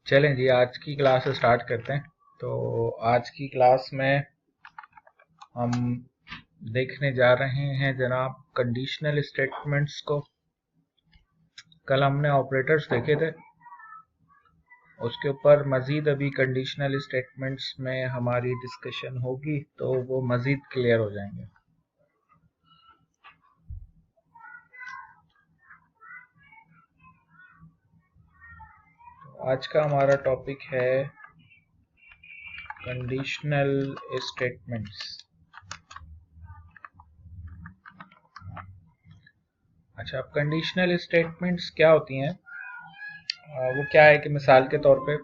चलें जी, आज की क्लास स्टार्ट करते हैं। तो आज की क्लास में हम देखने जा रहे हैं जनाब कंडीशनल स्टेटमेंट्स को। कल हमने ऑपरेटर्स देखे थे, उसके ऊपर मज़ीद अभी कंडीशनल स्टेटमेंट्स में हमारी डिस्कशन होगी तो वो मज़ीद क्लियर हो जाएंगे। तो आज का हमारा टॉपिक है कंडीशनल स्टेटमेंट्स। अच्छा, अब कंडीशनल स्टेटमेंट्स क्या होती हैं? वो क्या है कि मिसाल के तौर पे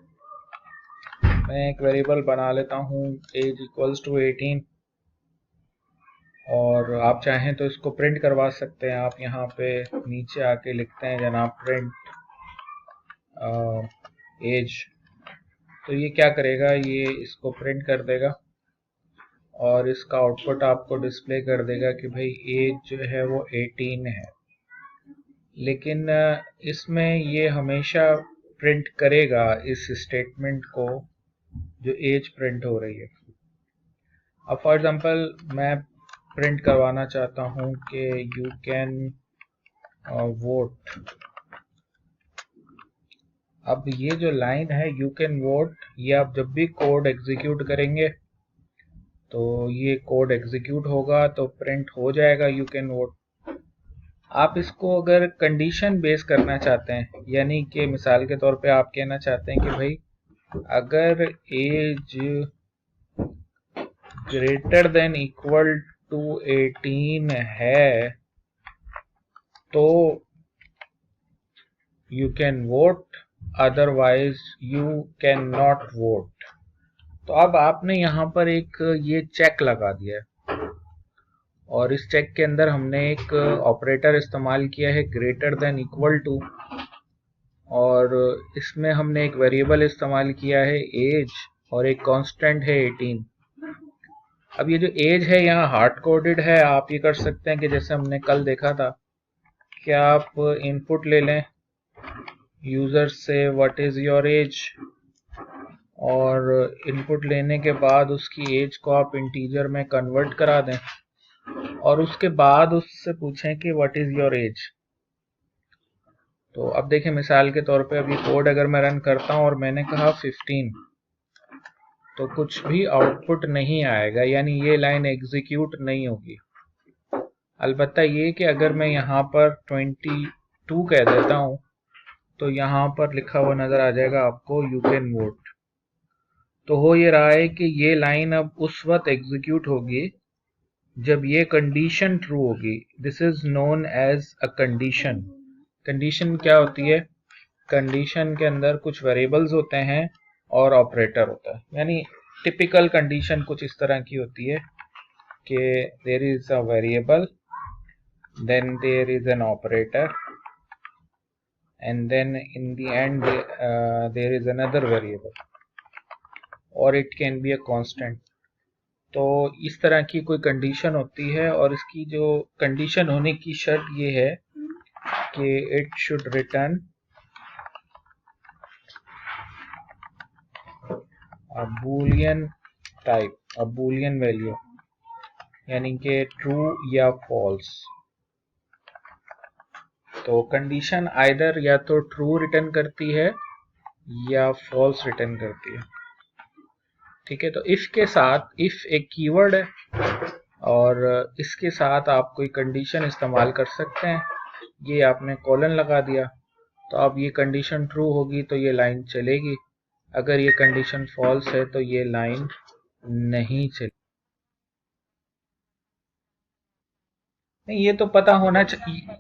मैं एक वेरिएबल बना लेता हूँ एज इक्वल्स टू 18 और आप चाहें तो इसको प्रिंट करवा सकते हैं। आप यहाँ पे नीचे आके लिखते हैं जनाब प्रिंट एज, तो ये क्या करेगा, ये इसको प्रिंट कर देगा और इसका आउटपुट आपको डिस्प्ले कर देगा कि भाई एज जो है वो 18 है। लेकिन इसमें ये हमेशा प्रिंट करेगा इस स्टेटमेंट को जो एज प्रिंट हो रही है। अब फॉर एग्जांपल मैं प्रिंट करवाना चाहता हूँ कि यू कैन वोट। अब ये जो लाइन है यू कैन वोट, ये आप जब भी कोड एग्जीक्यूट करेंगे तो ये कोड एग्जीक्यूट होगा तो प्रिंट हो जाएगा यू कैन वोट। आप इसको अगर कंडीशन बेस करना चाहते हैं, यानी कि मिसाल के तौर पे आप कहना चाहते हैं कि भाई अगर age greater than equal to 18 है तो you can vote, otherwise you can not vote. तो अब आपने यहाँ पर एक ये चेक लगा दिया है और इस चेक के अंदर हमने एक ऑपरेटर इस्तेमाल किया है ग्रेटर देन इक्वल टू, और इसमें हमने एक वेरिएबल इस्तेमाल किया है एज और एक कांस्टेंट है 18। अब ये जो एज है यहाँ हार्ड कोडेड है। आप ये कर सकते हैं कि जैसे हमने कल देखा था कि आप इनपुट ले लें यूजर से व्हाट इज योर एज, और इनपुट लेने के बाद उसकी एज को आप इंटीजर में कन्वर्ट करा दें और उसके बाद उससे पूछें कि व्हाट इज योर एज। तो अब देखें मिसाल के तौर पे अभी कोड अगर मैं रन करता हूं और मैंने कहा 15, तो कुछ भी आउटपुट नहीं आएगा, यानी ये लाइन एग्जीक्यूट नहीं होगी। अलबत्ता ये कि अगर मैं यहाँ पर 22 कह देता हूँ तो यहाँ पर लिखा हुआ नजर आ जाएगा आपको यू कैन वोट। तो हो ये रहा है कि ये लाइन अब उस वक्त एग्जीक्यूट होगी जब ये कंडीशन ट्रू होगी। This is known as a condition. Condition क्या होती है? कंडीशन के अंदर कुछ वेरिएबल्स होते हैं और ऑपरेटर होता है। यानी टिपिकल कंडीशन कुछ इस तरह की होती है कि there is a variable, then there is an operator, and then in the end there is another variable, और it can be a constant. तो इस तरह की कोई कंडीशन होती है और इसकी जो कंडीशन होने की शर्त ये है कि it should return a Boolean type, a Boolean value, यानी कि ट्रू या फॉल्स। तो कंडीशन आइदर या तो ट्रू रिटर्न करती है या फॉल्स रिटर्न करती है। ठीक है, तो इफ के साथ, इफ एक कीवर्ड है और इसके साथ आप कोई कंडीशन इस्तेमाल कर सकते हैं। ये आपने कॉलन लगा दिया तो अब ये कंडीशन ट्रू होगी तो ये लाइन चलेगी, अगर ये कंडीशन फॉल्स है तो ये लाइन नहीं चलेगी। नहीं, ये तो पता होना चाहिए।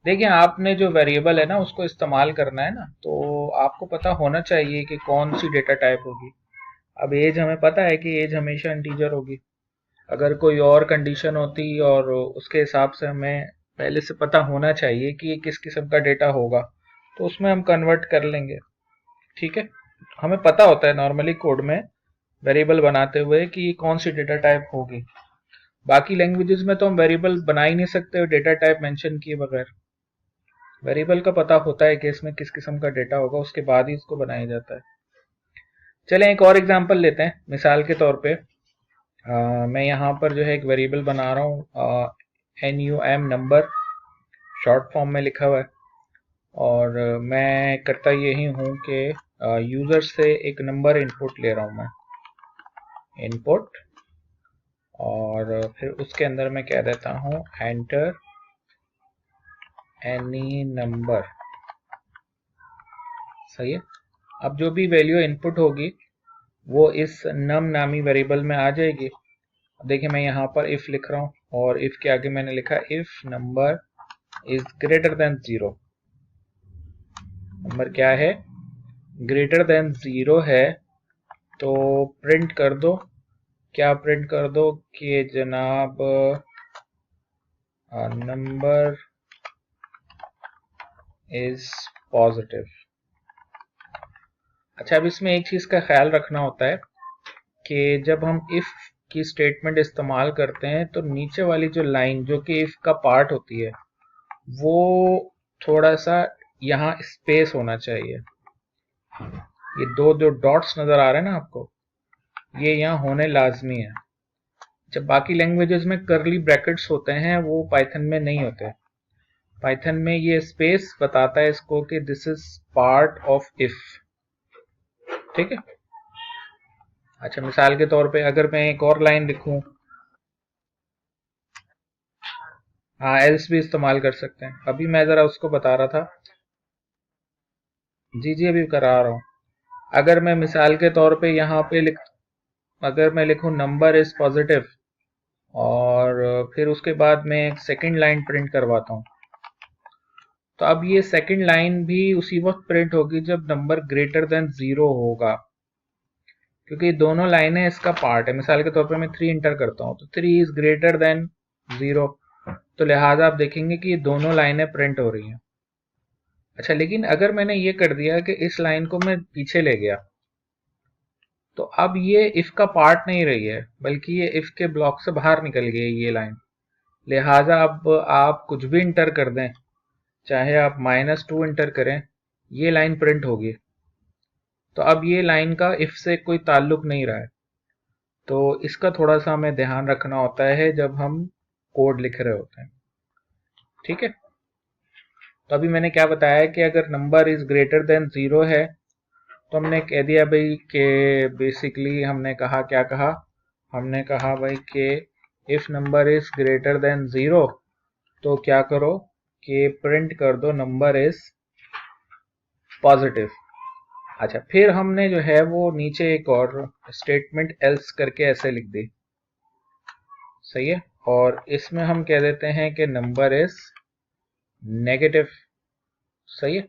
देखिए, आपने जो वेरिएबल है ना उसको इस्तेमाल करना है ना, तो आपको पता होना चाहिए कि कौन सी डेटा टाइप होगी। अब एज हमें पता है कि एज हमेशा इंटीजर होगी। अगर कोई और कंडीशन होती और उसके हिसाब से हमें पहले से पता होना चाहिए कि ये किस किस्म का डेटा होगा, तो उसमें हम कन्वर्ट कर लेंगे। ठीक है, हमें पता होता है नॉर्मली कोड में वेरिएबल बनाते हुए कि ये कौन सी डेटा टाइप होगी। बाकी लैंग्वेजेस में तो हम वेरिएबल बना ही नहीं सकते डेटा टाइप मेंशन किए बगैर। वेरिएबल का पता होता है कि इसमें किस किस्म का डेटा होगा, उसके बाद ही इसको बनाया जाता है। चलें एक और एग्जांपल लेते हैं। मिसाल के तौर पे मैं यहाँ पर जो है एक वेरिएबल बना रहा हूँ, NUM नंबर शॉर्ट फॉर्म में लिखा हुआ है। और मैं करता यही हूँ कि यूज़र से एक नंबर इनपुट ले रहा हूँ मैं, इनपुट, और फिर उसके अंदर मैं कह देता हूँ एंटर एनी नंबर। सही है। अब जो भी वैल्यू इनपुट होगी वो इस नम नामी वेरिएबल में आ जाएगी। देखिए मैं यहाँ पर इफ लिख रहा हूँ और इफ के आगे मैंने लिखा if number is greater than 0। Number क्या है? ग्रेटर देन 0 है। तो प्रिंट कर दो, क्या प्रिंट कर दो कि जनाब नंबर इज पॉजिटिव। अच्छा, अब इसमें एक चीज का ख्याल रखना होता है कि जब हम इफ की स्टेटमेंट इस्तेमाल करते हैं तो नीचे वाली जो लाइन जो कि इफ का पार्ट होती है वो थोड़ा सा यहाँ स्पेस होना चाहिए। ये दो जो डॉट्स नजर आ रहे हैं ना आपको, ये यहाँ होने लाजमी है। जब बाकी लैंग्वेजेस में करली ब्रैकेट्स होते हैं वो पाइथन में नहीं होते। पाइथन में ये स्पेस बताता है इसको कि this is part of if. ठीक है। अच्छा, मिसाल के तौर पे अगर मैं एक और लाइन लिखूं, हाँ एल्स भी इस्तेमाल कर सकते हैं। अभी मैं जरा उसको बता रहा था। जी जी अभी करा रहा हूँ। अगर मैं मिसाल के तौर पे यहाँ पे अगर मैं लिखूं नंबर इज पॉजिटिव और फिर उसके बाद मैं एक सेकंड लाइन प्रिंट करवाता हूँ, तो अब ये सेकंड लाइन भी उसी वक्त प्रिंट होगी जब नंबर ग्रेटर देन 0 होगा, क्योंकि दोनों लाइनें इसका पार्ट है। मिसाल के तौर पे मैं 3 इंटर करता हूँ तो 3 इज ग्रेटर देन 0, तो लिहाजा आप देखेंगे कि ये दोनों लाइनें प्रिंट हो रही हैं। अच्छा, लेकिन अगर मैंने ये कर दिया कि इस लाइन को मैं पीछे ले गया, तो अब ये इफ का पार्ट नहीं रही है, बल्कि ये इफ के ब्लॉक से बाहर निकल गई है ये लाइन। लिहाजा अब आप कुछ भी इंटर कर दें, चाहे आप -2 इंटर करें, ये लाइन प्रिंट होगी। तो अब ये लाइन का इफ से कोई ताल्लुक नहीं रहा है। तो इसका थोड़ा सा हमें ध्यान रखना होता है जब हम कोड लिख रहे होते हैं। ठीक है। तो अभी मैंने क्या बताया कि अगर नंबर इज ग्रेटर देन 0 है तो हमने कह दिया भाई कि बेसिकली हमने कहा, क्या कहा? हमने कहा भाई कि if number is greater than 0 तो क्या करो कि प्रिंट कर दो नंबर इज पॉजिटिव। अच्छा, फिर हमने जो है वो नीचे एक और स्टेटमेंट एल्स करके ऐसे लिख दी। सही है। और इसमें हम कह देते हैं कि नंबर इज नेगेटिव। सही है।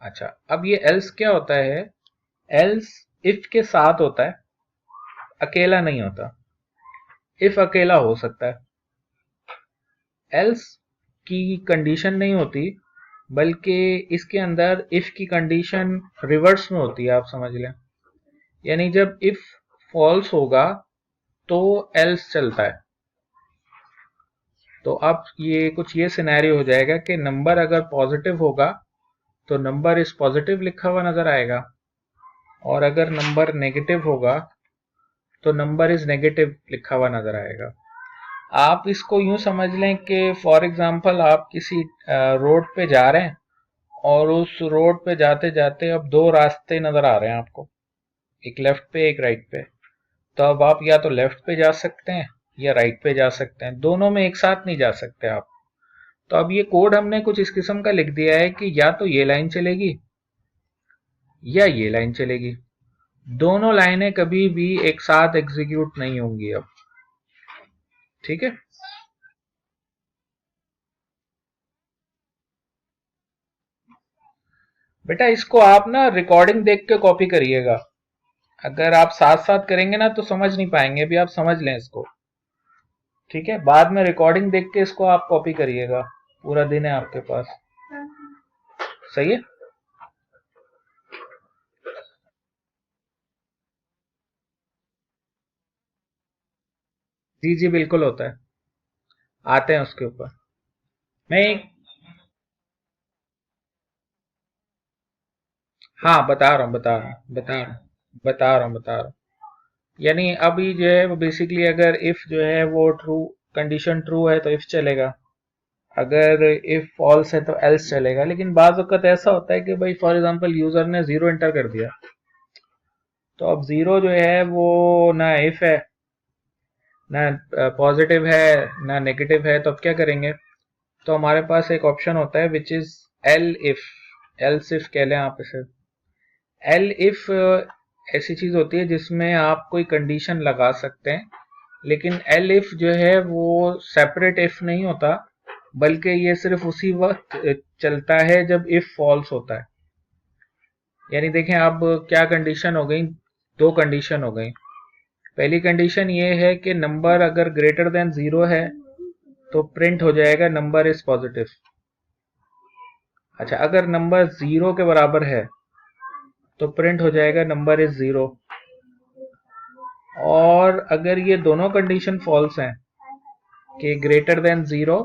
अच्छा, अब ये एल्स क्या होता है? एल्स इफ के साथ होता है, अकेला नहीं होता। इफ अकेला हो सकता है, एल्स की कंडीशन नहीं होती, बल्कि इसके अंदर इफ की कंडीशन रिवर्स में होती है, आप समझ लें। यानी जब इफ फॉल्स होगा तो एल्स चलता है। तो अब ये कुछ ये सिनेरियो हो जाएगा कि नंबर अगर पॉजिटिव होगा तो नंबर इज पॉजिटिव लिखा हुआ नजर आएगा, और अगर नंबर नेगेटिव होगा तो नंबर इज नेगेटिव लिखा हुआ नजर आएगा। आप इसको यूं समझ लें कि फॉर एग्जांपल आप किसी रोड पे जा रहे हैं और उस रोड पे जाते जाते अब दो रास्ते नजर आ रहे हैं आपको, एक लेफ्ट पे एक राइट पे। तो अब आप या तो लेफ्ट पे जा सकते हैं या राइट पे जा सकते हैं, दोनों में एक साथ नहीं जा सकते आप। तो अब ये कोड हमने कुछ इस किस्म का लिख दिया है कि या तो ये लाइन चलेगी या ये लाइन चलेगी, दोनों लाइनें कभी भी एक साथ एग्जीक्यूट नहीं होंगी अब। ठीक है। बेटा इसको आप ना रिकॉर्डिंग देख के कॉपी करिएगा। अगर आप साथ साथ करेंगे ना तो समझ नहीं पाएंगे, अभी आप समझ लें इसको। ठीक है, बाद में रिकॉर्डिंग देख के इसको आप कॉपी करिएगा। पूरा दिन है आपके पास। सही है। जी जी बिल्कुल होता है, आते हैं उसके ऊपर। मैं एक हाँ बता रहा हूँ बता रहा हूँ। यानी अभी जो है वो बेसिकली अगर इफ जो है वो ट्रू कंडीशन ट्रू है तो इफ चलेगा, अगर इफ फॉल्स है तो एल्स चलेगा। लेकिन बाज वक्त ऐसा होता है कि भाई फॉर एग्जांपल यूजर ने जीरो एंटर कर दिया, तो अब जीरो जो है वो ना इफ है, ना पॉजिटिव है, ना नेगेटिव है। तो अब क्या करेंगे, तो हमारे पास एक ऑप्शन होता है which is L if, else if कह लें आप इसे। एल इफ ऐसी चीज होती है जिसमें आप कोई कंडीशन लगा सकते हैं, लेकिन एल इफ जो है वो सेपरेट इफ नहीं होता, बल्कि ये सिर्फ उसी वक्त चलता है जब इफ फॉल्स होता है। यानी देखें अब क्या कंडीशन हो गई, दो कंडीशन हो गई। पहली कंडीशन ये है कि नंबर अगर ग्रेटर देन जीरो है तो प्रिंट हो जाएगा नंबर इज पॉजिटिव। अच्छा, अगर नंबर जीरो के बराबर है तो प्रिंट हो जाएगा नंबर इज जीरो। और अगर ये दोनों कंडीशन फॉल्स हैं कि greater than zero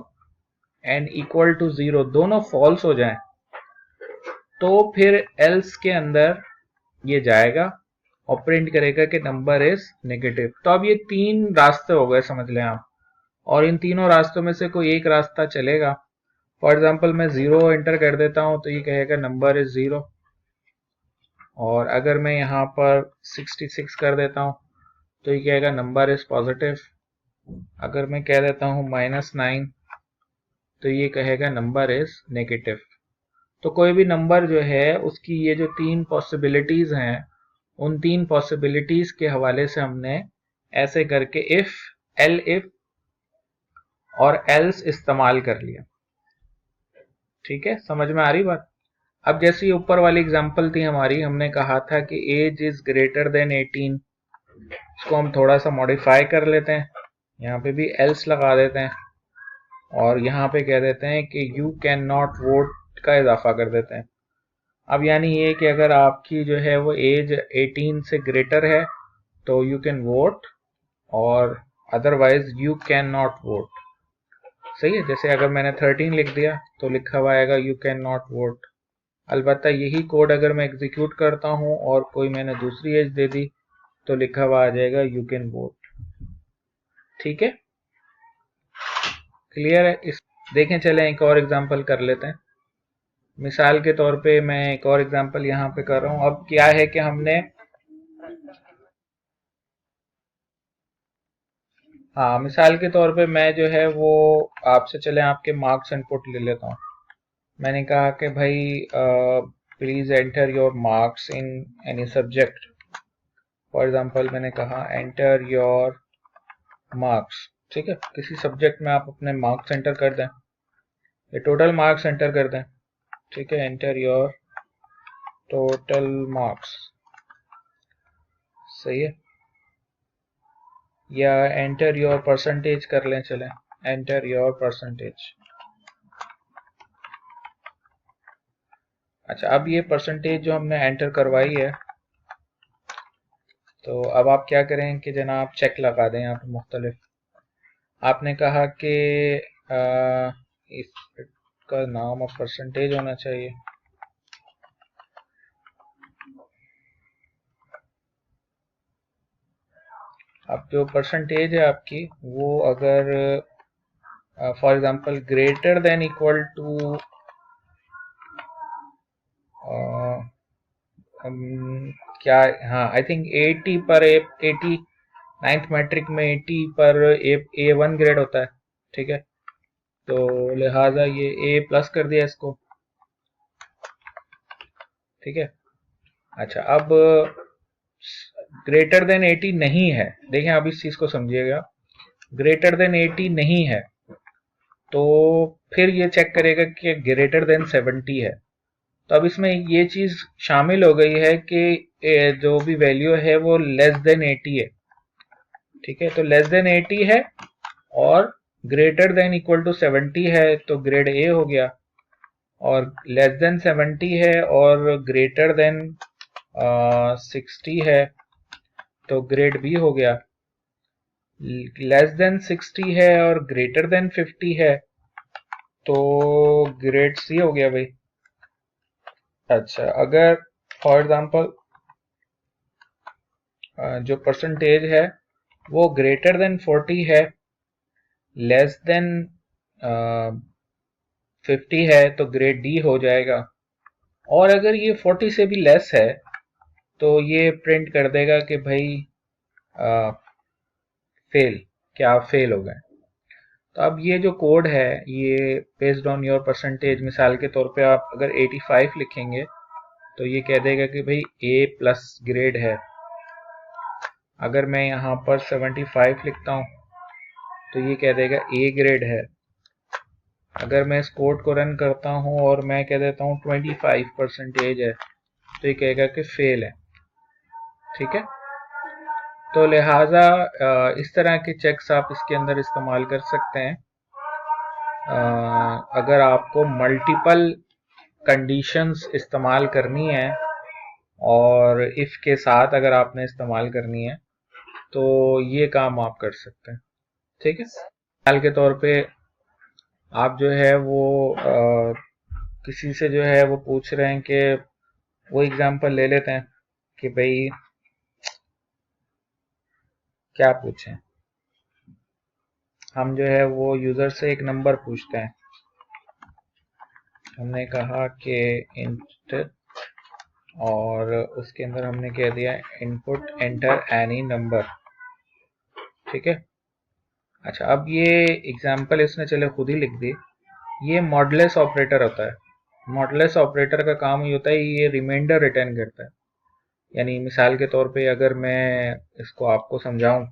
and equal to zero दोनों फॉल्स हो जाएं, तो फिर एल्स के अंदर ये जाएगा और प्रिंट करेगा कि नंबर इज नेगेटिव। तो अब ये तीन रास्ते हो गए समझ लें आप, और इन तीनों रास्तों में से कोई एक रास्ता चलेगा। फॉर एग्जाम्पल मैं जीरो एंटर कर देता हूं तो ये कहेगा नंबर इज जीरो, और अगर मैं यहाँ पर 66 कर देता हूं तो ये कहेगा नंबर इज पॉजिटिव। अगर मैं कह देता हूं -9 तो ये कहेगा नंबर इज नेगेटिव। तो कोई भी नंबर जो है उसकी ये जो तीन पॉसिबिलिटीज हैं, उन तीन पॉसिबिलिटीज के हवाले से हमने ऐसे करके इफ, एल इफ और एल्स इस्तेमाल कर लिया। ठीक है, समझ में आ रही बात। अब जैसे ये ऊपर वाली एग्जांपल थी हमारी, हमने कहा था कि एज इज ग्रेटर देन 18, इसको हम थोड़ा सा मॉडिफाई कर लेते हैं, यहाँ पे भी एल्स लगा देते हैं और यहाँ पे कह देते हैं कि यू कैन नॉट वोट का इजाफा कर देते हैं। अब यानी ये कि अगर आपकी जो है वो एज 18 से ग्रेटर है तो यू कैन वोट, और otherwise you can not vote. सही है, जैसे अगर मैंने 13 लिख दिया तो लिखा हुआ आएगा यू कैन नॉट वोट। अलबत्ता यही कोड अगर मैं एग्जीक्यूट करता हूं और कोई मैंने दूसरी एज दे दी तो लिखा हुआ आ जाएगा यू कैन वोट। ठीक है, क्लियर है। इस देखें, चले एक और एग्जांपल कर लेते हैं। मिसाल के तौर पे मैं एक और एग्जांपल यहाँ पे कर रहा हूँ। अब क्या है कि हमने, हाँ मिसाल के तौर पे मैं जो है वो आपसे चले आपके मार्क्स इनपुट ले लेता हूँ। मैंने कहा कि भाई please enter your marks in any subject. For example मैंने कहा एंटर योर मार्क्स। ठीक है, किसी सब्जेक्ट में आप अपने मार्क्स एंटर कर दें, ये टोटल मार्क्स एंटर कर दें। ठीक है, एंटर योर टोटल मार्क्स। सही है, या एंटर योर परसेंटेज कर लें, चलें एंटर योर परसेंटेज। अच्छा, अब ये परसेंटेज जो हमने एंटर करवाई है, तो अब आप क्या करें कि जनाब चेक लगा दें यहाँ पे मुख्तलिफ। आपने कहा कि इसका नाम और परसेंटेज होना चाहिए। अब जो परसेंटेज है आपकी वो अगर for example greater than equal to क्या, हाँ आई थिंक 80 पर 80, नाइन्थ मैट्रिक में 80 पर A1 ग्रेड होता है। ठीक है, तो लिहाजा ये A प्लस कर दिया इसको। ठीक है, अच्छा अब ग्रेटर देन 80 नहीं है, देखें अब इस चीज को समझिएगा, ग्रेटर देन 80 नहीं है तो फिर ये चेक करेगा कि ग्रेटर देन 70 है। तो अब इसमें ये चीज शामिल हो गई है कि जो भी वैल्यू है वो लेस देन 80 है। ठीक है, तो लेस देन 80 है और ग्रेटर देन इक्वल टू 70 है तो ग्रेड ए हो गया, और लेस देन 70 है और ग्रेटर देन 60 है तो ग्रेड बी हो गया। लेस देन 60 है और ग्रेटर देन 50 है तो ग्रेड सी हो गया भाई। अच्छा, अगर फॉर एग्जांपल जो परसेंटेज है वो ग्रेटर देन 40 है, लेस देन 50 है तो ग्रेड डी हो जाएगा, और अगर ये 40 से भी लेस है तो ये प्रिंट कर देगा कि भाई फेल, क्या आप फेल हो गए। तो अब ये जो कोड है ये बेस्ड ऑन योर परसेंटेज, मिसाल के तौर पे आप अगर 85 लिखेंगे तो ये कह देगा कि भाई ए प्लस ग्रेड है। अगर मैं यहाँ पर 75 लिखता हूँ तो ये कह देगा ए ग्रेड है। अगर मैं इस कोड को रन करता हूँ और मैं कह देता हूँ 25 परसेंटेज है तो ये कहेगा कि फेल है। ठीक है, तो लिहाजा इस तरह के चेक्स आप इसके अंदर इस्तेमाल कर सकते हैं। अगर आपको मल्टीपल कंडीशंस इस्तेमाल करनी है और इफ के साथ अगर आपने इस्तेमाल करनी है तो ये काम आप कर सकते हैं। ठीक है, मिसाल के तौर पे आप जो है वो किसी से जो है वो पूछ रहे हैं कि वो एग्जांपल ले लेते हैं कि भाई क्या पूछें, हम जो है वो यूजर से एक नंबर पूछते हैं। हमने कहा कि इंट, और उसके अंदर हमने कह दिया इनपुट एंटर एनी नंबर। ठीक है, अच्छा अब ये एग्जांपल इसने चले खुद ही लिख दी। ये मॉडलेस ऑपरेटर होता है। मॉडलेस ऑपरेटर का काम ये होता है, ये रिमाइंडर रिटर्न करता है। यानी मिसाल के तौर पे अगर मैं इसको आपको समझाऊं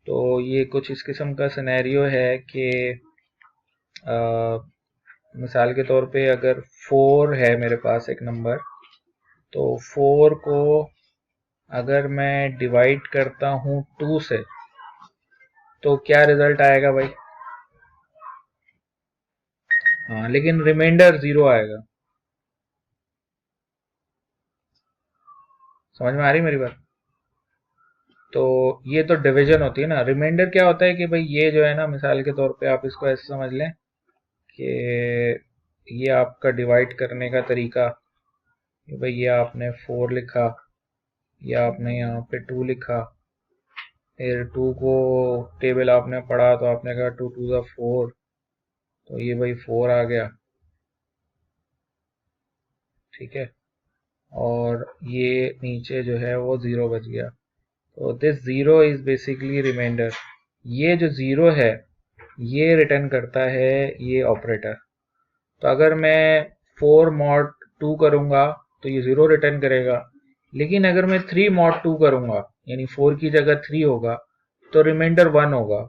तो ये कुछ इस किस्म का सिनेरियो है कि मिसाल के तौर पे अगर 4 है मेरे पास एक नंबर, तो 4 को अगर मैं डिवाइड करता हूं 2 से तो क्या रिजल्ट आएगा भाई? हाँ, लेकिन रिमाइंडर 0 आएगा। समझ में आ रही मेरी बात? तो ये तो डिवीजन होती है ना। रिमाइंडर क्या होता है कि भाई ये जो है ना, मिसाल के तौर पे आप इसको ऐसे समझ लें कि ये आपका डिवाइड करने का तरीका, कि भाई ये आपने 4 लिखा, या आपने यहाँ पे 2 लिखा, फिर 2 को टेबल आपने पढ़ा तो आपने कहा 2 2 4, तो ये भाई 4 आ गया। ठीक है, और ये नीचे जो है वो 0 बच गया। तो दिस 0 इज बेसिकली रिमाइंडर। ये जो 0 है ये रिटर्न करता है ये ऑपरेटर। तो अगर मैं 4 मॉड 2 करूंगा तो ये 0 रिटर्न करेगा, लेकिन अगर मैं 3 मॉड 2 करूंगा यानी 4 की जगह 3 होगा तो रिमाइंडर 1 होगा।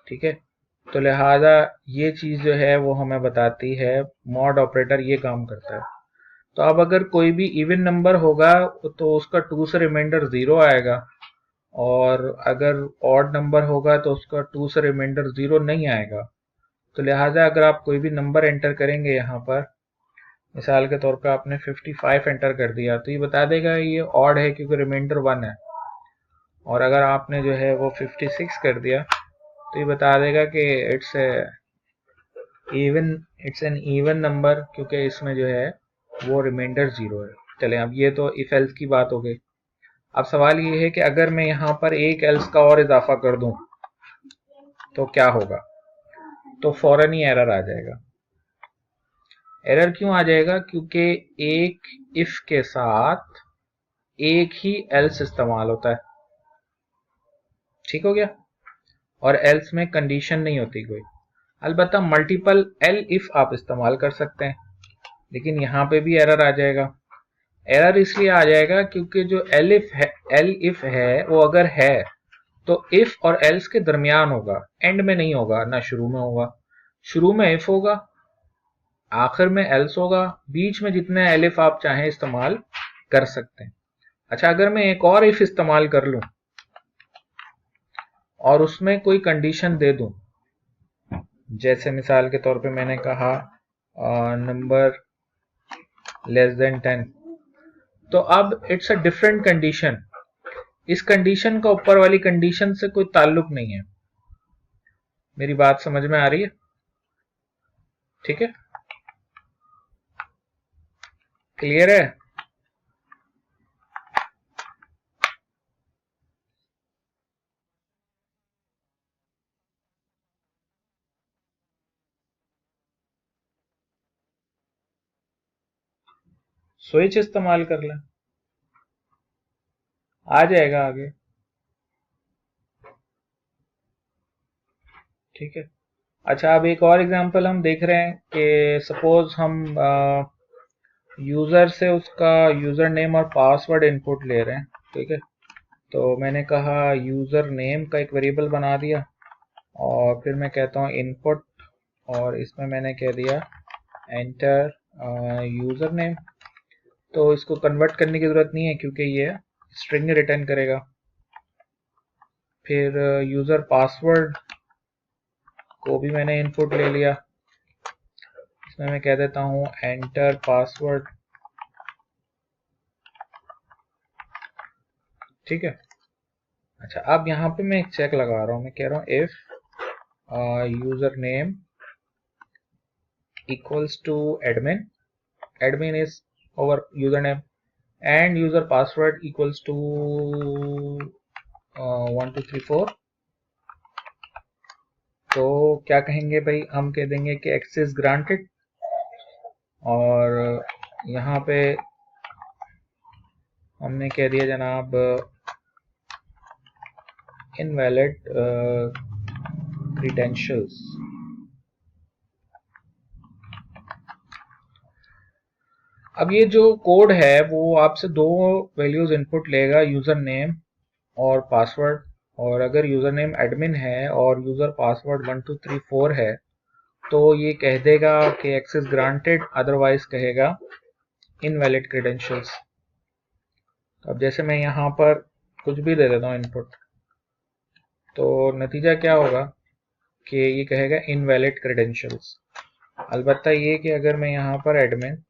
ठीक है, तो लिहाजा ये चीज जो है वो हमें बताती है मॉड ऑपरेटर ये काम करता है। तो अब अगर कोई भी इवन नंबर होगा तो उसका 2 से रिमाइंडर 0 आएगा, और अगर ऑड नंबर होगा तो उसका 2 से रिमाइंडर 0 नहीं आएगा। तो लिहाजा अगर आप कोई भी नंबर एंटर करेंगे यहाँ पर, मिसाल के तौर पे आपने 55 एंटर कर दिया तो ये बता देगा ये ऑड है क्योंकि रिमाइंडर 1 है। और अगर आपने जो है वो 56 कर दिया तो ये बता देगा कि इट्स एन इवन नंबर क्योंकि इसमें जो है वो रिमाइंडर 0 है। चलें, अब ये तो इफ एल्स की बात हो गई। अब सवाल ये है कि अगर मैं यहाँ पर एक एल्स का और इजाफा कर दूं तो क्या होगा? तो फौरन ही एरर आ जाएगा। एरर क्यों आ जाएगा? क्योंकि एक इफ के साथ एक ही एल्स इस्तेमाल होता है। ठीक हो गया? और एल्स में कंडीशन नहीं होती कोई। अलबत्ता मल्टीपल एल इफ आप इस्तेमाल कर सकते हैं, लेकिन यहां पे भी एरर आ जाएगा। एरर इसलिए आ जाएगा क्योंकि जो एल इफ है वो अगर है तो इफ और एल्स के दरमियान होगा, एंड में नहीं होगा, ना शुरू में होगा। शुरू में इफ होगा, आखिर में एल्स होगा, बीच में जितने एलिफ आप चाहें इस्तेमाल कर सकते हैं। अच्छा, अगर मैं एक और इफ इस्तेमाल कर लूं और उसमें कोई कंडीशन दे दूं, जैसे मिसाल के तौर पे मैंने कहा नंबर लेस देन 10, तो अब इट्स अ डिफरेंट कंडीशन। इस कंडीशन का ऊपर वाली कंडीशन से कोई ताल्लुक नहीं है। मेरी बात समझ में आ रही है? ठीक है, क्लियर है? स्विच इस्तेमाल कर लें, आ जाएगा आगे। ठीक है। अच्छा, अब एक और एग्जांपल हम देख रहे हैं कि सपोज हम यूजर से उसका यूजर नेम और पासवर्ड इनपुट ले रहे हैं। ठीक है, तो मैंने कहा यूजर नेम का एक वेरिएबल बना दिया और फिर मैं कहता हूँ इनपुट, और इसमें मैंने कह दिया एंटर यूजर नेम। तो इसको कन्वर्ट करने की जरूरत नहीं है क्योंकि ये स्ट्रिंग रिटर्न करेगा। फिर यूजर पासवर्ड को भी मैंने इनपुट ले लिया, इसमें मैं कह देता हूँ एंटर पासवर्ड। ठीक है। अच्छा, अब यहाँ पे मैं एक चेक लगा रहा हूँ, मैं कह रहा हूँ if user name equals to admin is our username and user password equals to 1234। तो क्या कहेंगे भाई, हम कह देंगे कि एक्सेस ग्रांटेड, और यहाँ पे हमने कह दिया जनाब इनवैलिड क्रीडेंशियल्स। अब ये जो कोड है वो आपसे दो वैल्यूज इनपुट लेगा, यूजर नेम और पासवर्ड। और अगर यूजर नेम एडमिन है और यूजर पासवर्ड 1234 है तो ये कह देगा कि एक्सेस ग्रांटेड, अदरवाइज कहेगा इनवैलिड क्रेडेंशियल्स। अब जैसे मैं यहाँ पर कुछ भी दे देता हूँ इनपुट, तो नतीजा क्या होगा कि ये कहेगा इनवैलिड क्रेडेंशियल्स। अलबत्ता ये कि अगर मैं यहाँ पर एडमिन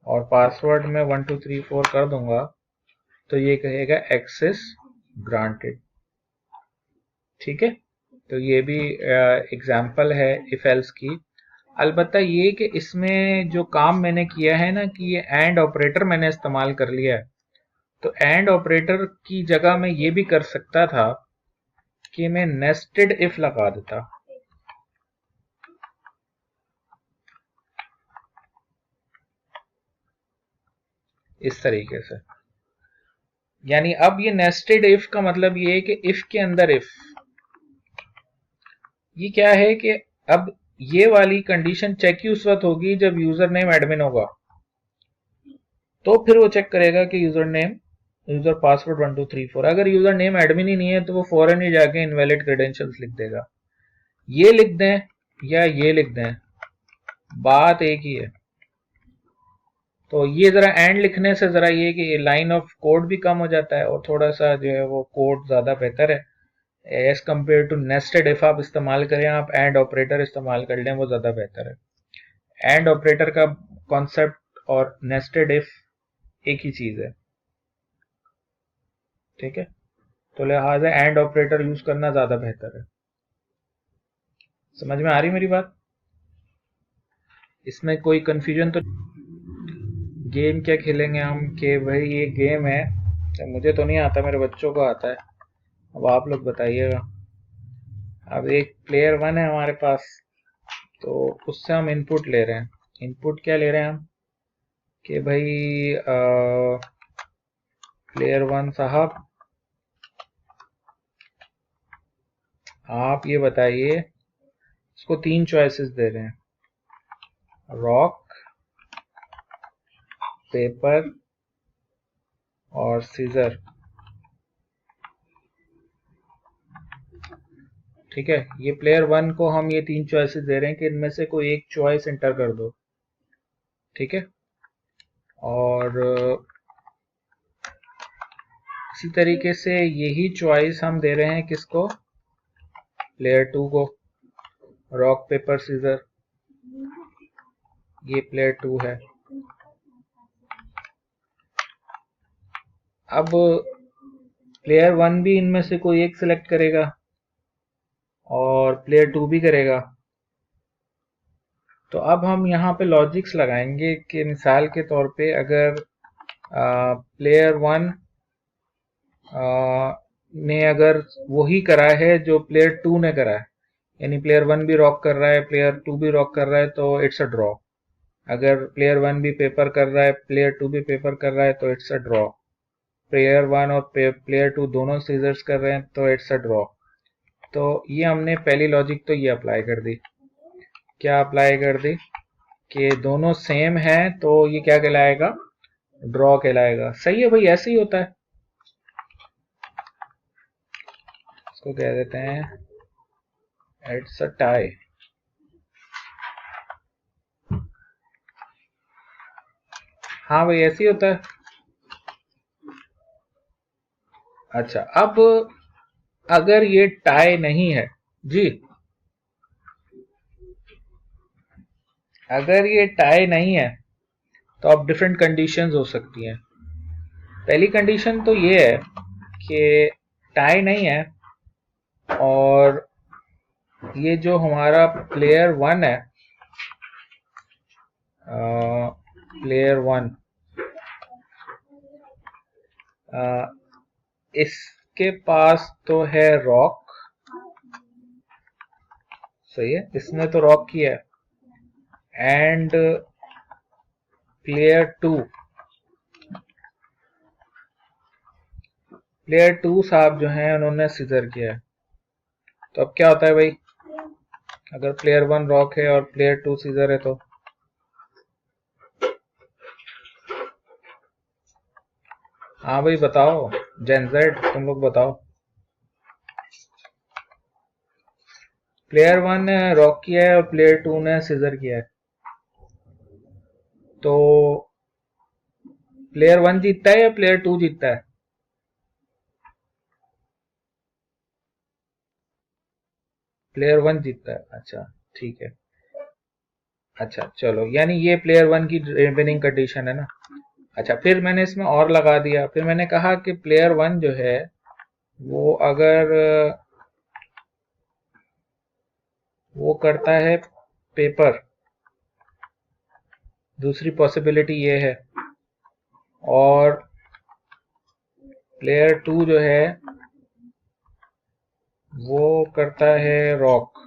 और पासवर्ड में 1234 कर दूंगा तो ये कहेगा एक्सेस ग्रांटेड। ठीक है, तो ये भी एग्जाम्पल है इफ एल्स की। अलबत्ता ये कि इसमें जो काम मैंने किया है ना कि ये एंड ऑपरेटर मैंने इस्तेमाल कर लिया है, तो एंड ऑपरेटर की जगह मैं ये भी कर सकता था कि मैं नेस्टेड इफ लगा देता। इस तरीके से, यानी अब ये नेस्टेड इफ का मतलब ये है कि इफ के अंदर इफ। ये क्या है कि अब ये वाली कंडीशन चेक ही उस वक्त होगी जब यूजर नेम एडमिन होगा, तो फिर वो चेक करेगा कि यूजर नेम यूजर पासवर्ड 1234। अगर यूजर नेम एडमिन ही नहीं है तो वो फौरन ही जाके इनवैलिड क्रेडेंशियल्स लिख देगा। ये लिख दें या ये लिख दें, बात एक ही है। तो ये जरा एंड लिखने से जरा ये कि लाइन ऑफ कोड भी कम हो जाता है और थोड़ा सा जो है वो कोड ज्यादा बेहतर है as compare to nested if आप इस्तेमाल करें, आप एंड ऑपरेटर इस्तेमाल कर लें, वो ज्यादा बेहतर है। एंड ऑपरेटर का कॉन्सेप्ट और नेस्टेड इफ एक ही चीज है। ठीक है, तो लिहाजा एंड ऑपरेटर यूज करना ज्यादा बेहतर है। समझ में आ रही मेरी बात? इसमें कोई कंफ्यूजन तो? गेम क्या खेलेंगे हम कि भाई ये गेम है, मुझे तो नहीं आता, मेरे बच्चों को आता है। अब आप लोग बताइएगा। अब एक प्लेयर वन है हमारे पास, तो उससे हम इनपुट ले रहे हैं। इनपुट क्या ले रहे हैं हम कि भाई प्लेयर वन साहब आप ये बताइए, इसको 3 चॉइसेस दे रहे हैं, रॉक, पेपर और सीजर। ठीक है, ये प्लेयर वन को हम ये 3 चॉइसेस दे रहे हैं कि इनमें से कोई एक चॉइस एंटर कर दो। ठीक है, और इसी तरीके से यही चॉइस हम दे रहे हैं किसको, प्लेयर टू को, रॉक पेपर सीजर। ये प्लेयर टू है। अब प्लेयर वन भी इनमें से कोई एक सिलेक्ट करेगा और प्लेयर टू भी करेगा। तो अब हम यहाँ पे लॉजिक्स लगाएंगे कि मिसाल के तौर पे अगर प्लेयर वन ने अगर वही करा है जो प्लेयर टू ने करा है, यानी प्लेयर वन भी रॉक कर रहा है, प्लेयर टू भी रॉक कर रहा है, तो इट्स अ ड्रॉ। अगर प्लेयर वन भी पेपर कर रहा है, प्लेयर टू भी पेपर कर रहा है, तो it's a draw. Player one और प्लेयर टू दोनों सीजर्स कर रहे हैं, तो इट्स अ ड्रॉ। तो ये हमने पहली लॉजिक तो ये अप्लाई कर दी। क्या अप्लाई कर दी कि दोनों सेम है, तो ये क्या कहलाएगा, ड्रॉ कहलाएगा। सही है भाई, ऐसे ही होता है। इसको कह देते हैं इट्स अ टाई। हाँ भाई, ऐसे ही होता है। अच्छा, अब अगर ये टाई नहीं है जी, अगर ये टाई नहीं है तो अब डिफरेंट कंडीशंस हो सकती हैं। पहली कंडीशन तो ये है कि टाई नहीं है और ये जो हमारा प्लेयर वन है, प्लेयर वन, इसके पास तो है रॉक। सही है, इसने तो रॉक किया है। एंड प्लेयर टू साहब जो हैं उन्होंने सीजर किया है। तो अब क्या होता है भाई, अगर प्लेयर वन रॉक है और प्लेयर टू सीजर है तो हाँ भाई बताओ, जेनजेड तुम लोग बताओ। प्लेयर वन ने रॉक किया है और प्लेयर टू ने सीजर किया है, तो प्लेयर वन जीतता है या प्लेयर टू जीतता है? प्लेयर वन जीतता है। अच्छा ठीक है। अच्छा चलो, यानी ये प्लेयर वन की विनिंग कंडीशन है ना। अच्छा, फिर मैंने इसमें और लगा दिया। फिर मैंने कहा कि प्लेयर वन जो है वो अगर वो करता है पेपर, दूसरी पॉसिबिलिटी ये है, और प्लेयर टू जो है वो करता है रॉक,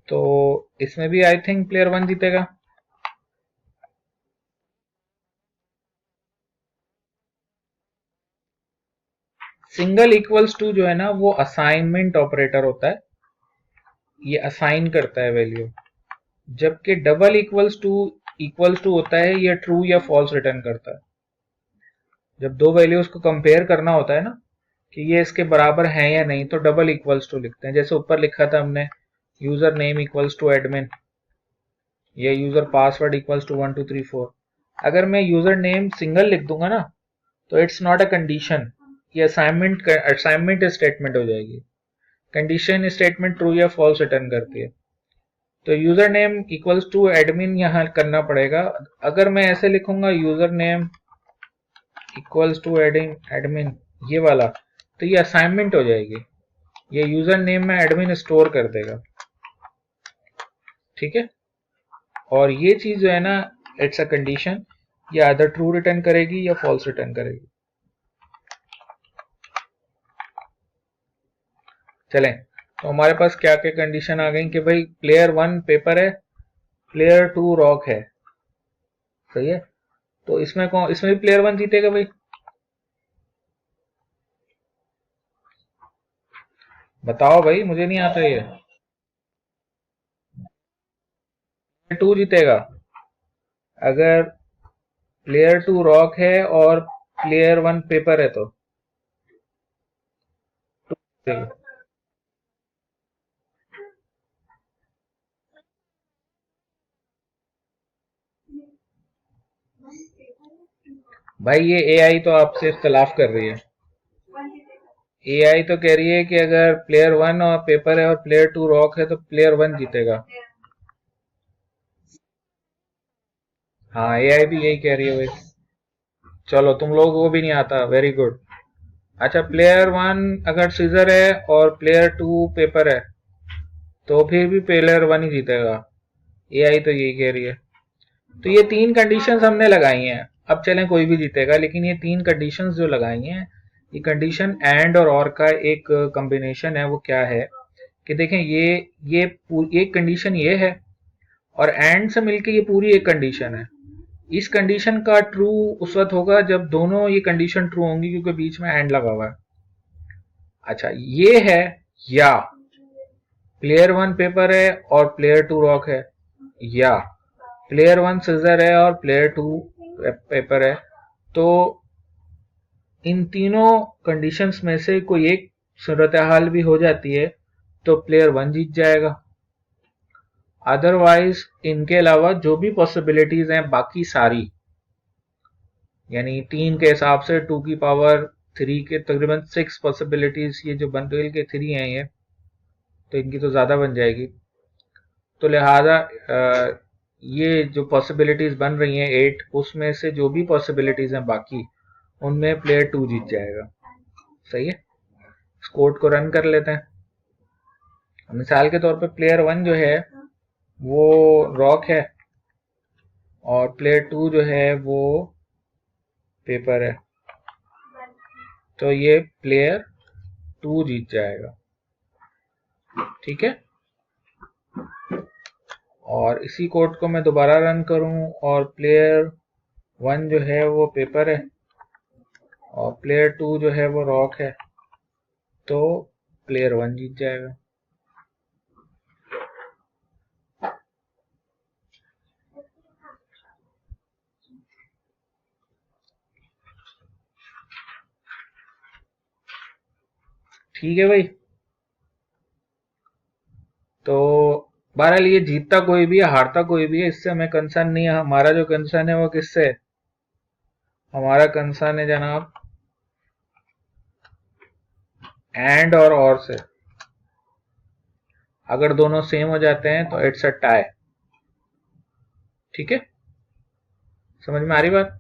तो इसमें भी आई थिंक प्लेयर वन जीतेगा। सिंगल इक्वल्स टू जो है ना वो असाइनमेंट ऑपरेटर होता है, ये असाइन करता है वैल्यू। जबकि डबल इक्वल्स टू होता है, ये ट्रू या फॉल्स रिटर्न करता है। जब दो वैल्यूज को कंपेयर करना होता है ना कि ये इसके बराबर हैं या नहीं, तो डबल इक्वल्स टू लिखते हैं। जैसे ऊपर लिखा था हमने, user name equals to admin, या यूजर पासवर्ड इक्वल्स टू 1234। अगर मैं यूजर नेम सिंगल लिख दूंगा ना, तो इट्स नॉट अ कंडीशन, ये असाइनमेंट स्टेटमेंट हो जाएगी। कंडीशन स्टेटमेंट ट्रू या फॉल्स रिटर्न करती है। तो user name equals to admin यहां करना पड़ेगा। अगर मैं ऐसे लिखूंगा user name equals to admin, ये वाला, तो ये असाइनमेंट हो जाएगी। ये यूजर नेम में एडमिन स्टोर कर देगा। ठीक है, और ये चीज जो है ना, इट्स अ कंडीशन, या अदर ट्रू रिटर्न करेगी या फॉल्स रिटर्न करेगी। चलें, तो हमारे पास क्या क्या कंडीशन आ गई कि भाई प्लेयर वन पेपर है, प्लेयर टू रॉक है। सही है, तो इसमें भी प्लेयर वन जीतेगा भाई। बताओ भाई, मुझे नहीं आता ये। टू जीतेगा अगर प्लेयर टू रॉक है और प्लेयर वन पेपर है तो जीतेगा। भाई ये एआई तो आपसे इख्तलाफ कर रही है। एआई तो कह रही है कि अगर प्लेयर वन और पेपर है और प्लेयर टू रॉक है तो प्लेयर वन जीतेगा। हाँ, एआई भी यही कह रही है भाई। चलो, तुम लोगों को भी नहीं आता, वेरी गुड। अच्छा, प्लेयर वन अगर सीजर है और प्लेयर टू पेपर है तो फिर भी प्लेयर वन ही जीतेगा। एआई तो यही कह रही है। तो ये तीन कंडीशंस हमने लगाई हैं। अब चलें कोई भी जीतेगा, लेकिन ये तीन कंडीशंस जो लगाई हैं, ये कंडीशन एंड और का एक कॉम्बिनेशन है। वो क्या है कि देखें, ये एक कंडीशन ये है और एंड से मिलके ये पूरी एक कंडीशन है। इस कंडीशन का ट्रू उस वक्त होगा जब दोनों ये कंडीशन ट्रू होंगी, क्योंकि बीच में एंड लगा हुआ है। अच्छा, ये है या प्लेयर वन पेपर है और प्लेयर टू रॉक है, या प्लेयर वन सीजर है और प्लेयर टू पेपर है। तो इन तीनों कंडीशंस में से कोई एक सूरत हाल भी हो जाती है तो प्लेयर वन जीत जाएगा। अदरवाइज इनके अलावा जो भी पॉसिबिलिटीज हैं बाकी सारी, यानी 3 के हिसाब से 2 की पावर 3 के तकरीबन 6 पॉसिबिलिटीज, ये जो बंडल के 3 हैं ये, तो इनकी तो ज़्यादा बन जाएगी। तो लिहाजा ये जो पॉसिबिलिटीज बन रही हैं 8, उसमें से जो भी पॉसिबिलिटीज हैं बाकी, उनमें प्लेयर 2 जीत जाएगा। सही है। इस कोड को रन कर लेते हैं। मिसाल के तौर पे प्लेयर 1 जो है वो रॉक है और प्लेयर 2 जो है वो पेपर है, तो ये प्लेयर 2 जीत जाएगा। ठीक है। और इसी कोड को मैं दोबारा रन करूं और प्लेयर 1 जो है वो पेपर है और प्लेयर 2 जो है वो रॉक है, तो प्लेयर 1 जीत जाएगा। ठीक है भाई। तो बहरहाल ये जीतता कोई भी है हारता कोई भी है, इससे हमें कंसर्न नहीं है। हमारा जो कंसर्न है वो किससे है? हमारा कंसर्न है जनाब एंड और से। अगर दोनों सेम हो जाते हैं तो इट्स अ टाई। ठीक है, समझ में आ रही बात?